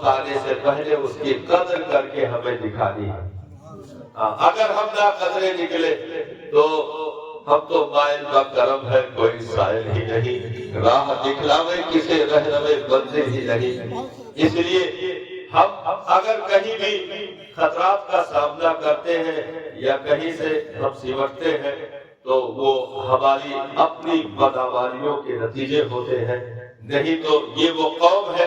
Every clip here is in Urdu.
آنے سے پہلے اس کی قدر کر کے ہمیں دکھانی ہے۔ اگر ہم نہ قدرے نکلے تو ہم تو مائل کا کرم ہے، کوئی سائل ہی نہیں، راہ دکھلاوے کسے رہنمے منزل ہی نہیں۔ اس لیے ہم اگر کہیں بھی خطرات کا سامنا کرتے ہیں یا کہیں سے ہم سمٹتے ہیں تو وہ ہماری اپنی بدعمالیوں کے نتیجے ہوتے ہیں، نہیں تو یہ وہ قوم ہے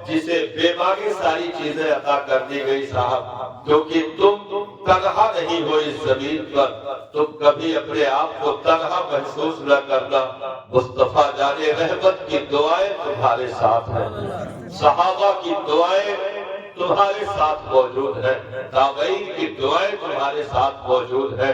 جسے بے مانگے ساری چیزیں عطا کر دی گئی صاحب، کیونکہ تم تنہا نہیں ہو اس زمین پر، تم کبھی اپنے آپ کو تنہا محسوس نہ کرنا، مصطفیٰ جان رحمت کی دعائیں تمہارے ساتھ ہیں، صحابہ کی دعائیں تمہارے ساتھ موجود ہیں، تابعین کی دعائیں تمہارے ساتھ موجود ہیں،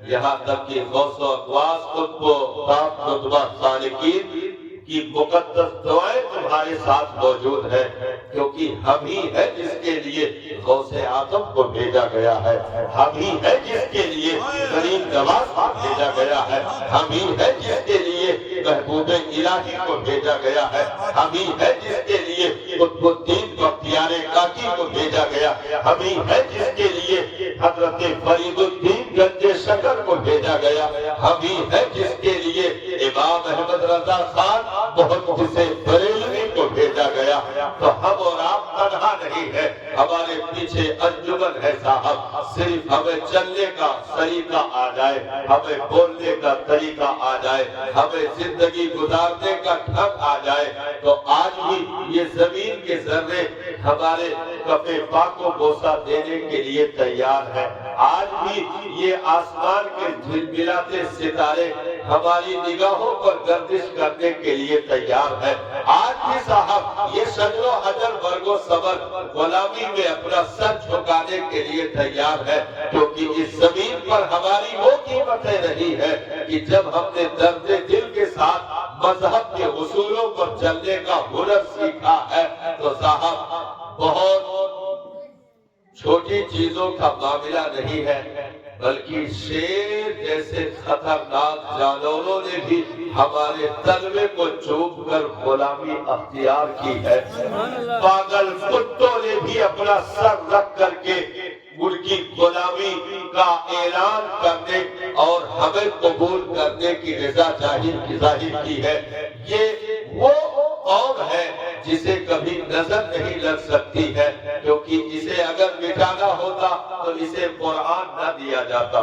یہاں تک کہ غوث و اقواس قطب و طاق رتبہ سالکین کی مقدس دعائیں تمہارے ساتھ موجود ہیں، کیونکہ ہم ہی ہے جس کے لیے غوث اعظم کو بھیجا گیا ہے، ہم ہی ہے جس کے لیے غریب نواز کو بھیجا گیا ہے، ہم ہی ہے جس کے لیے محبوب الہی کو بھیجا گیا ہے، ہم ہی ہے جس کے لیے قطب الدین بختیار کاکی کو بھیجا گیا، ہم ہی ہے جس کے لیے حضرت فرید الدین گنج شکر کو بھیجا گیا، ہم ہی ہے جس کے لیے امام احمد رضا خان بہت سے بریلوی کو بھیجا گیا۔ تو ہم اور آپ تنہا نہیں ہے، ہمارے پیچھے انجمن ہے صاحب، صرف ہمیں چلنے کا طریقہ آ جائے، ہمیں بولنے کا طریقہ آ جائے، ہمیں زندگی گزارنے کا ڈھنگ آ جائے تو آج بھی یہ زمین کے ذرے ہمارے کفے پاک کو بوسہ دینے کے لیے تیار ہے، آج بھی یہ آسمان کے جھلملاتے ستارے ہماری نگاہوں پر گردش کرنے کے لیے تیار ہے، آج بھی صاحب یہ شجر و حجر برگ و صبر غلامی میں اپنا سر جھکانے کے لیے تیار ہے، کیونکہ اس زمین پر ہماری وہ قیمتیں رہی ہے کہ جب ہم نے درد دل کے ساتھ مذہب کے اصولوں پر چلنے کا ہنر سیکھا ہے تو صاحب بہت چھوٹی چیزوں کا معاملہ نہیں ہے، بلکہ شیر جیسے خطرناک جانوروں نے بھی ہمارے تلوے کو چوم کر غلامی اختیار کی ہے، پاگل کتوں نے بھی اپنا سر رکھ کر کے ان کی غلامی کا اعلان کرنے اور ہمیں قبول کرنے کی رضا ظاہر کی ہے۔ یہ وہ قوم ہے جسے کبھی نظر نہیں لگ سکتی ہے، کیونکہ اسے اگر مٹانا ہوتا تو اسے قرآن نہ دیا جاتا،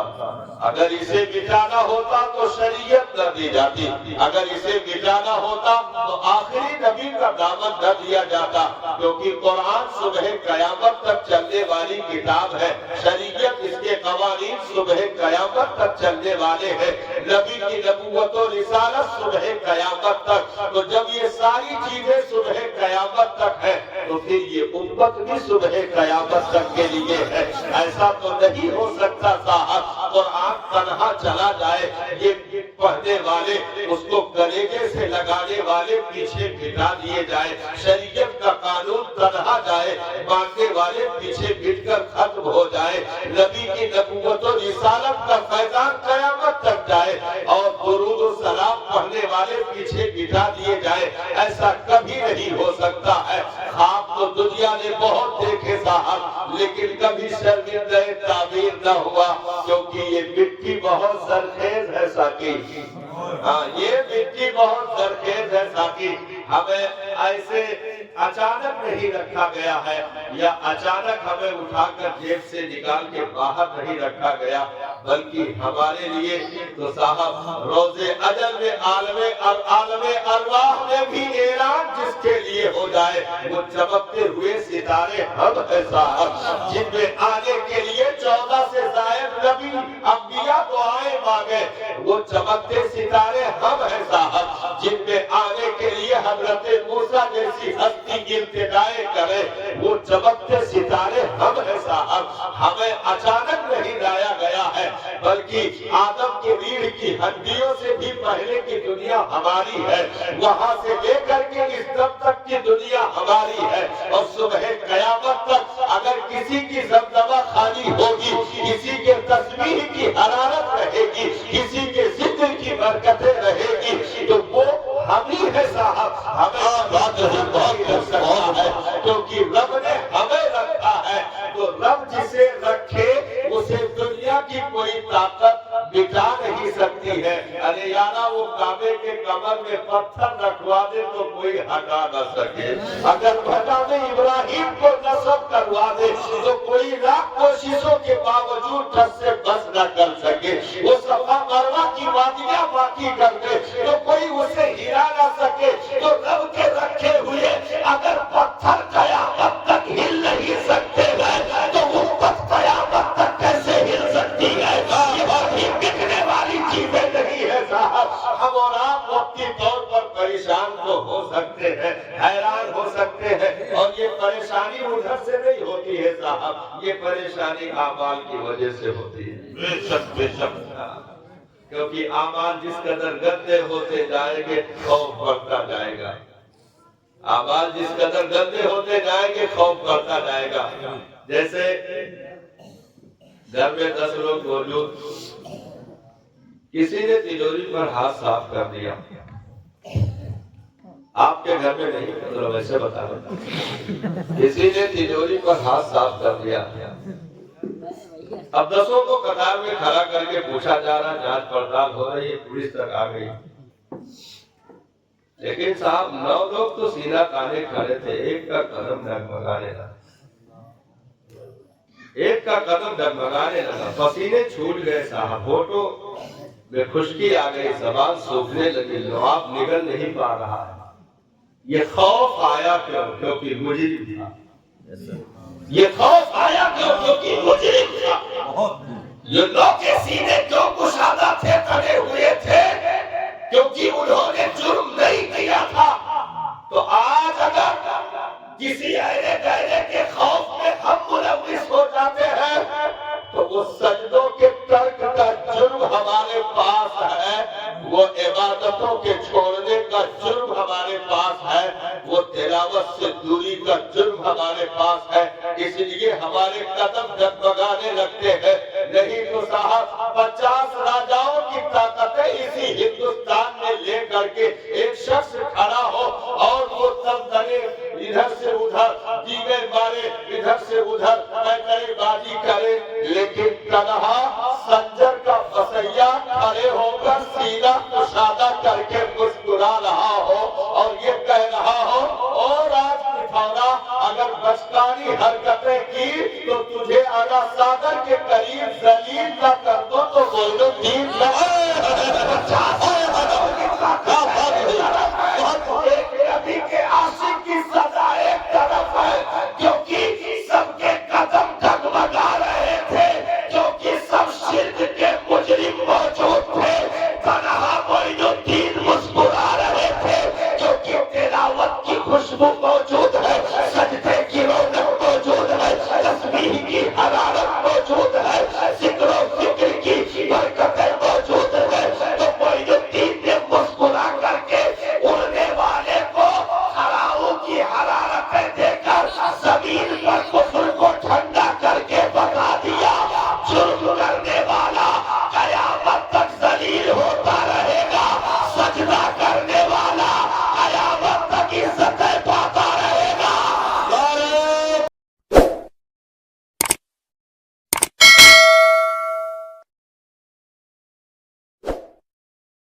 اگر اسے مٹانا ہوتا تو شریعت نہ دی جاتی، اگر اسے مٹانا ہوتا تو آخری نبی کا دامن نہ دیا جاتا، کیونکہ قرآن صبح قیامت تک چلنے والی کتاب ہے، شریعت اس کے قوانین صبح قیامت تک چلنے والے ہیں، نبی کی نبوت و رسالت صبح قیامت تک، تو جب یہ ساری چیزیں صبح قیامت تک ہے تو پھر یہ امت بھی صبح قیامت تک کے لیے ہے، ایسا تو نہیں ہو سکتا صاحب قرآن تنہا چلا جائے، یہ پڑھنے والے اس کو کلیجے سے لگانے والے پیچھے بٹھا دیے جائے، شریعت کا قانون تنہا جائے، مانگنے والے پیچھے بٹ کر ختم ہو جائے، نبی کی نبوت و رسالت کا فیضان قیامت تک جائے اور درود و سلام پڑھنے والے پیچھے بٹھا دیے جائے، ایسا کبھی نہیں ہو سکتا ہے۔ خواب تو دنیا نے بہت دیکھے صاحب، لیکن کبھی شرمندہ تعبیر نہ ہوا، کیونکہ یہ مٹی بہت زرخیز ہے ساقی، یہ مٹی بہت زرخیز ہے ساقی، ہمیں ایسے اچانک نہیں رکھا گیا ہے یا اچانک ہمیں اٹھا کر جیب سے نکال کے باہر نہیں رکھا گیا، بلکہ ہمارے لیے تو صاحب روز اجل میں عالم ارواح میں بھی اعلان جس کے لیے ہو جائے، وہ چمکتے ہوئے ستارے ہم ہیں صاحب، جن میں آنے کے لیے 14 سے زائد نبی انبیاء دعائیں مانگے، وہ چمکتے ستارے ہم ہیں صاحب، جن میں آنے کے لیے حضرت موسیٰ جیسی ہستی کی التجائے کرے، وہ چمکتے ستارے ہم ہیں صاحب، ہمیں اچانک نہیں لایا گیا ہے، بلکہ آدم کی ریڑھ کی ہڈیوں سے بھی پہلے کی دنیا ہماری ہے، وہاں سے لے کر کے اس دم تک کی دنیا ہماری ہے، اور صبح قیامت تک اگر کسی کی زمزمہ خالی ہوگی، کسی کے تسبیح کی حرارت رہے گی، کسی کے ذکر کی برکتیں رہے گی، تو وہ ہم ہی ہے صاحب، ہمیں بات نہیں رکھ سکتا ہے کیونکہ رب نے ہمیں رکھا ہے۔ تو رب جسے رکھے اسے دنیا کی کوئی طاقت مٹا نہیں سکتی ہے۔ ارے یارا وہ کعبے کے کمر میں پتھر رکھوا دے تو کوئی ہٹا نہ سکے، اگر مقام ابراہیم کو نصب کروا دے تو کوئی لاکھ کوششوں کے باوجود ٹھس سے بس نہ کر سکے، وہ صفا مروہ کی وادیاں باقی کر دے تو کوئی اسے ہلا نہ سکے۔ تو رب کے رکھے ہوئے اگر پتھر قیامت تک ہل نہیں سکتے ہیں تو وہ قیامت تک کیسے ہل سکتی ہے؟ یہ باقی بکنے والی چیزیں نہیں ہے صاحب۔ ہم اور آپ وقتی طور پر پریشان تو ہو سکتے ہیں، حیران ہو سکتے ہیں، اور یہ پریشانی ادھر سے نہیں ہوتی ہے صاحب، یہ پریشانی اعمال کی وجہ سے ہوتی ہے۔ بے شک بے شک، کیونکہ اعمال جس قدر گندے ہوتے جائیں گے خوف بڑھتا جائے گا، اعمال جس قدر گندے ہوتے جائیں گے خوف بڑھتا جائے گا۔ جیسے گھر میں 10 لوگ موجود، کسی نے تجوری پر ہاتھ صاف کر دیا، آپ کے گھر میں نہیں، مطلب ایسے بتا رہا، کسی نے تجوری پر ہاتھ صاف کر دیا، اب 10 کو قطار میں کھڑا کر کے پوچھا جا رہا، جانچ پڑتال ہو رہی ہے، پولیس تک آ گئی، لیکن صاحب 9 لوگ تو سیدھا کانے کھڑے تھے، ایک کا قدم ڈگمگانے لگا، ایک کا قدم ڈگمگانے لگا، پسینے چھوٹ گئے صاحب، ہوٹوں میں خشکی آ گئی، زبان سوکھنے لگی، لعاب نگل نہیں پا رہا ہے۔ یہ خوف آیا کیوں؟ کیونکہ مجرم تھا، یہ خوف آیا کیوں؟ کیونکہ مجرم تھا۔ یہ لوگ کے سینے کیوں کشادہ تھے، کھڑے ہوئے تھے؟ کیونکہ انہوں نے جرم نہیں کیا تھا۔ تو آج اگر کسی ایرے گہرے کے خوف میں ہم ملوث ہو جاتے ہیں تو وہ سجدوں کے ترک کا جرم ہمارے پاس ہے، وہ عبادتوں کے چھوڑنے کا جرم ہمارے پاس ہے، وہ تلاوت سے دوری کا جرم ہمارے پاس ہے، اس لیے ہمارے قدم ڈگمگانے لگتے ہیں۔ نہیں تو صاحب 50 راجاؤں کی طاقتیں اسی ہندوستان میں لے کر کے ایک شخص کھڑا ہو اور وہ دمدمے ادھر سے ادھر دیوے مارے، ادھر سے ادھر پیکرے بازی کرے، لیکن تنہا سنجر کا بسیا کھڑے ہو کر سینہ کشادہ کر کے مسکرا رہا ہو اور یہ کہہ رہا ہو، اور آج پٹھونا اگر بچکانی حرکتیں کی تو تجھے اعلیٰ صادر کے قریب ذلیل نہ کر دو تو بولو دین نہ